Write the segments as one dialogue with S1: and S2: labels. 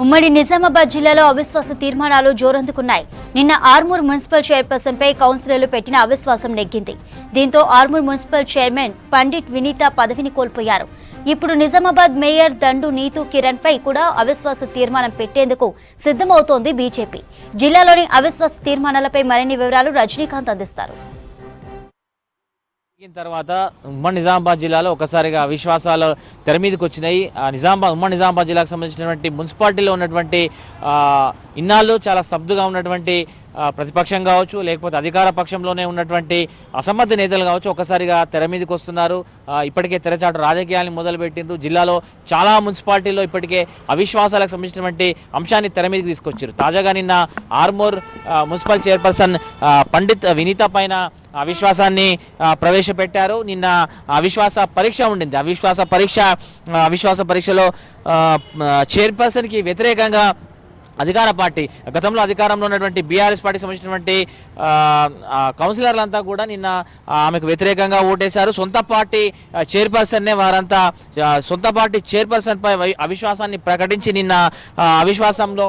S1: ఉమ్మడి నిజామాబాద్ జిల్లాలో అవిశ్వాస తీర్మానాలు జోరందుకున్నాయి. నిన్న ఆర్మూర్ మున్సిపల్ చైర్పర్సన్ పై కౌన్సిలర్లు పెట్టిన అవిశ్వాసం నెగ్గింది. దీంతో ఆర్మూర్ మున్సిపల్ చైర్మన్ పండిట్ వినీత పదవిని కోల్పోయారు. ఇప్పుడు నిజామాబాద్ మేయర్ దండు నీతూ కిరణ్ పై కూడా అవిశ్వాస తీర్మానం పెట్టేందుకు సిద్ధమవుతోంది బీజేపీ. జిల్లాలోని అవిశ్వాస తీర్మానాలపై మరిన్ని వివరాలు రజనీకాంత్ అందిస్తారు.
S2: తర్వాత ఉమ్మడి నిజామాబాద్ జిల్లాలో ఒకసారిగా అవిశ్వాసాలు తెర మీదకి వచ్చినాయి. ఉమ్మడి నిజామాబాద్ జిల్లాకు సంబంధించినటువంటి మున్సిపాలిటీలో ఉన్నటువంటి ఇన్నాళ్ళు చాలా స్తబ్దుగా ఉన్నటువంటి ప్రతిపక్షం కావచ్చు, లేకపోతే అధికార పక్షంలోనే ఉన్నటువంటి అసమ్మతి నేతలు కావచ్చు, ఒకసారిగా తెర మీదకి వస్తున్నారు. ఇప్పటికే తెరచాటు రాజకీయాలను మొదలుపెట్టిండ్రు. జిల్లాలో చాలా మున్సిపాలిటీల్లో ఇప్పటికే అవిశ్వాసాలకు సంబంధించినటువంటి అంశాన్ని తెర మీదకి తీసుకొచ్చారు. తాజాగా నిన్న ఆర్మూర్ మున్సిపల్ చైర్పర్సన్ పండిత్ వినీత పైన అవిశ్వాసాన్ని ప్రవేశపెట్టారు. నిన్న అవిశ్వాస పరీక్ష ఉండింది. అవిశ్వాస పరీక్షలో చైర్పర్సన్కి వ్యతిరేకంగా అధికార పార్టీ, గతంలో అధికారంలో ఉన్నటువంటి బీఆర్ఎస్ పార్టీకి సంబంధించినటువంటి కౌన్సిలర్లంతా కూడా నిన్న ఆమెకు వ్యతిరేకంగా ఓటేశారు. సొంత పార్టీ చైర్పర్సన్ పై అవిశ్వాసాన్ని ప్రకటించి నిన్న అవిశ్వాసంలో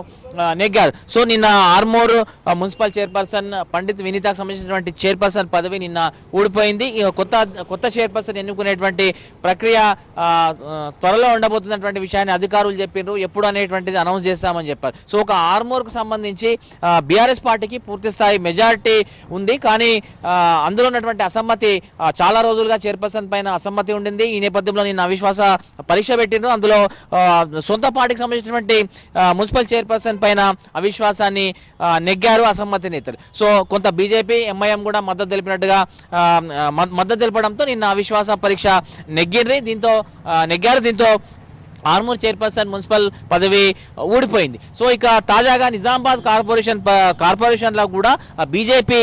S2: నెగ్గారు. సో నిన్న ఆర్మూర్ మున్సిపల్ చైర్పర్సన్ పండిత్ వినీతకు సంబంధించినటువంటి చైర్పర్సన్ పదవి నిన్న ఊడిపోయింది. కొత్త చైర్పర్సన్ ఎన్నుకునేటువంటి ప్రక్రియ త్వరలో ఉండబోతున్నటువంటి విషయాన్ని అధికారులు చెప్పారు. ఎప్పుడు అనేటువంటిది అనౌన్స్ చేస్తామని చెప్పారు. సో ఒక ఆర్మూర్కు సంబంధించి బీఆర్ఎస్ పార్టీకి పూర్తి స్థాయి మెజారిటీ ఉంది. కానీ అందులో ఉన్నటువంటి అసమ్మతి, చాలా రోజులుగా చైర్పర్సన్ పైన అసమ్మతి ఉండింది. ఈ నేపథ్యంలో నిన్న అవిశ్వాస పరీక్ష పెట్టిండ్రు. అందులో సొంత పార్టీకి సంబంధించినటువంటి మున్సిపల్ చైర్పర్సన్ పైన అవిశ్వాసాన్ని నెగ్గారు అసమ్మతి నేతలు. సో కొంత బీజేపీ, ఎంఐఎం కూడా మద్దతు తెలపడంతో నిన్న అవిశ్వాస పరీక్ష నెగ్గారు. దీంతో ఆర్మూర్ చైర్పర్సన్ మున్సిపల్ పదవి ఊడిపోయింది. సో ఇక తాజాగా నిజామాబాద్ కార్పొరేషన్లో కూడా బీజేపీ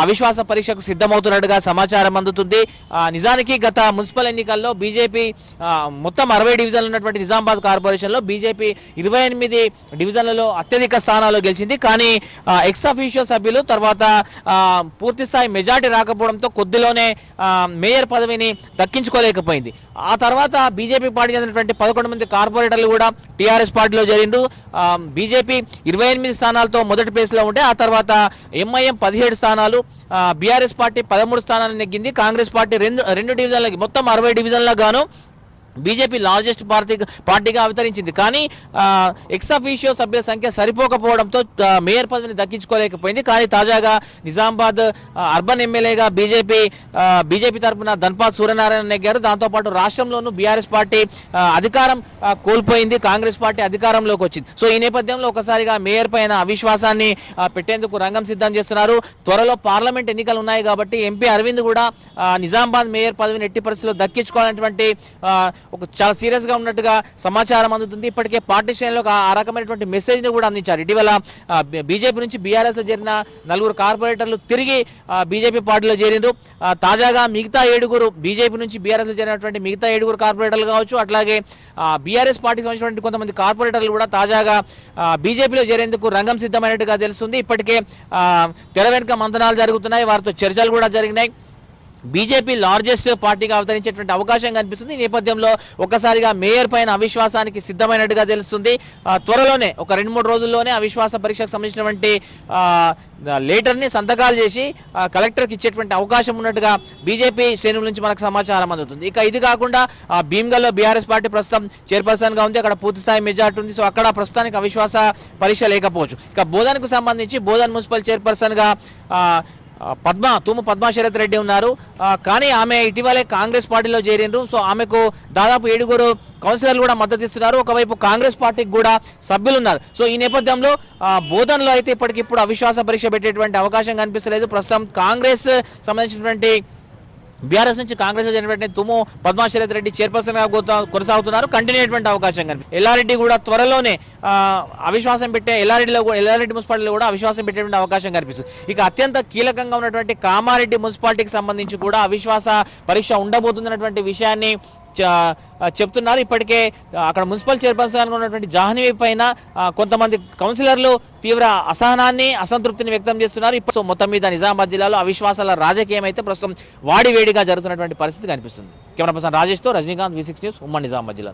S2: అవిశ్వాస పరీక్షకు సిద్ధమవుతున్నట్టుగా సమాచారం అందుతుంది. నిజానికి గత మున్సిపల్ ఎన్నికల్లో బీజేపీ మొత్తం 60 డివిజన్లు ఉన్నటువంటి నిజామాబాద్ కార్పొరేషన్లో బీజేపీ 28 డివిజన్లలో అత్యధిక స్థానాలు గెలిచింది. కానీ ఎక్స్ అఫీషియో సభ్యులు తర్వాత పూర్తిస్థాయి మెజార్టీ రాకపోవడంతో కొద్దిలోనే మేయర్ పదవిని దక్కించుకోలేకపోయింది. ఆ తర్వాత బీజేపీ పార్టీ చెందినటువంటి 11 మంది కార్పొరేటర్లు కూడా టీఆర్ఎస్ పార్టీలో చేరిండ్రు. బీజేపీ 28 స్థానాలతో మొదటి ప్లేస్లో ఉంటే ఆ తర్వాత ఎంఐఎం 17 స్థానాలు, బీఆర్ఎస్ పార్టీ 13 స్థానాలు నెగ్గింది. కాంగ్రెస్ పార్టీ రెండు డివిజన్లకి, మొత్తం 60 డివిజన్లకు గాను బీజేపీ లార్జెస్ట్ పార్టీగా అవతరించింది. కానీ ఎక్స్ అఫీషియో సభ్యుల సంఖ్య సరిపోకపోవడంతో మేయర్ పదవిని దక్కించుకోలేకపోయింది. కానీ తాజాగా నిజామాబాద్ అర్బన్ ఎమ్మెల్యేగా బీజేపీ తరఫున ధన్పాల్ సూర్యనారాయణ నెగ్గారు. దాంతోపాటు రాష్ట్రంలోనూ బీఆర్ఎస్ పార్టీ అధికారం కోల్పోయింది, కాంగ్రెస్ పార్టీ అధికారంలోకి వచ్చింది. సో ఈ నేపథ్యంలో ఒకసారిగా మేయర్ పైన అవిశ్వాసాన్ని పెట్టేందుకు రంగం సిద్ధం చేస్తున్నారు. త్వరలో పార్లమెంట్ ఎన్నికలు ఉన్నాయి కాబట్టి ఎంపీ అరవింద్ కూడా నిజామాబాద్ మేయర్ పదవిని ఎట్టి పరిస్థితుల్లో దక్కించుకోవాలనేటువంటి చాలా సీరియస్ గా ఉన్నట్టుగా సమాచారం అందుతుంది. ఇప్పటికే పార్టీ శ్రేణులకు ఆ రకమైనటువంటి మెసేజ్ ని కూడా అందించారు. ఇటీవల బీజేపీ నుంచి బీఆర్ఎస్ లో చేరిన 4 కార్పొరేటర్లు తిరిగి బీజేపీ పార్టీలో చేరిండ్రు. తాజాగా మిగతా 7 బీజేపీ నుంచి బీఆర్ఎస్ లో చేరినటువంటి మిగతా 7 కార్పొరేటర్లు కావచ్చు, అట్లాగే బీఆర్ఎస్ పార్టీకి సంబంధించినటువంటి కొంతమంది కార్పొరేటర్లు కూడా తాజాగా బీజేపీలో చేరేందుకు రంగం సిద్ధమైనట్టుగా తెలుస్తుంది. ఇప్పటికే తెర వెనుక మంతనాలు జరుగుతున్నాయి, వారితో చర్చలు కూడా జరిగినాయి. బీజేపీ లార్జెస్ట్ పార్టీగా అవతరించేటువంటి అవకాశం కనిపిస్తుంది. ఈ నేపథ్యంలో ఒక్కసారిగా మేయర్ పైన అవిశ్వాసానికి సిద్ధమైనట్టుగా తెలుస్తుంది. త్వరలోనే ఒక 2-3 రోజుల్లోనే అవిశ్వాస పరీక్షకు సంబంధించినటువంటి లెటర్ని సంతకాలు చేసి కలెక్టర్కి ఇచ్చేటువంటి అవకాశం ఉన్నట్టుగా బీజేపీ శ్రేణుల నుంచి మనకు సమాచారం అందుతుంది. ఇక ఇది కాకుండా భీమ్గల్లో బీఆర్ఎస్ పార్టీ ప్రస్తుతం చైర్పర్సన్గా ఉంది, అక్కడ పూర్తిస్థాయి మెజార్టీ ఉంది. సో అక్కడ ప్రస్తుతానికి అవిశ్వాస పరీక్ష లేకపోవచ్చు. ఇక బోధన్కు సంబంధించి బోధన్ మున్సిపల్ చైర్పర్సన్గా తూము పద్మా శరత్ రెడ్డి ఉన్నారు. కానీ ఆమె ఇటీవలే కాంగ్రెస్ పార్టీలో చేరిండ్రు. సో ఆమెకు దాదాపు 7 కౌన్సిలర్లు కూడా మద్దతు ఇస్తున్నారు. ఒకవైపు కాంగ్రెస్ పార్టీకి కూడా సభ్యులు ఉన్నారు. సో ఈ నేపథ్యంలో బోధన్లో అయితే ఇప్పటికిప్పుడు అవిశ్వాస పరీక్ష పెట్టేటువంటి అవకాశం కనిపిస్తలేదు. ప్రస్తుతం కాంగ్రెస్ సంబంధించినటువంటి బీఆర్ఎస్ నుంచి కాంగ్రెస్ జరిగినటువంటి తుమ్ము పద్మా శరత్ రెడ్డి చైర్పర్సన్ గా కొనసాగుతున్నారు. కంటిన్యూ అయ్యేటువంటి అవకాశం కనిపిస్తుంది. ఎల్లారెడ్డి కూడా త్వరలోనే అవిశ్వాసం పెట్టే ఎల్లారెడ్డి మున్సిపాలిటీలో కూడా అవిశ్వాసం పెట్టేటువంటి అవకాశం కనిపిస్తుంది. ఇక అత్యంత కీలకంగా ఉన్నటువంటి కామారెడ్డి మున్సిపాలిటీకి సంబంధించి కూడా అవిశ్వాస పరీక్ష ఉండబోతున్నటువంటి విషయాన్ని చెప్తున్నారు. ఇప్పటికే అక్కడ మున్సిపల్ చైర్పర్సన్ ఉన్నటువంటి జాహ్నవి పైన కొంతమంది కౌన్సిలర్లు తీవ్ర అసహనాన్ని, అసంతృప్తిని వ్యక్తం చేస్తున్నారు. ఇప్పుడు మొత్తం మీద నిజామాబాద్ జిల్లాలో అవిశ్వాసాల రాజకీయం అయితే ప్రస్తుతం వాడివేడిగా జరుగుతున్నటువంటి పరిస్థితి కనిపిస్తుంది. కెమెరా పర్సన్ రాజేష్తో రజనీకాంత్, V6 న్యూస్, ఉమ్మడి నిజామాబాద్ జిల్లా.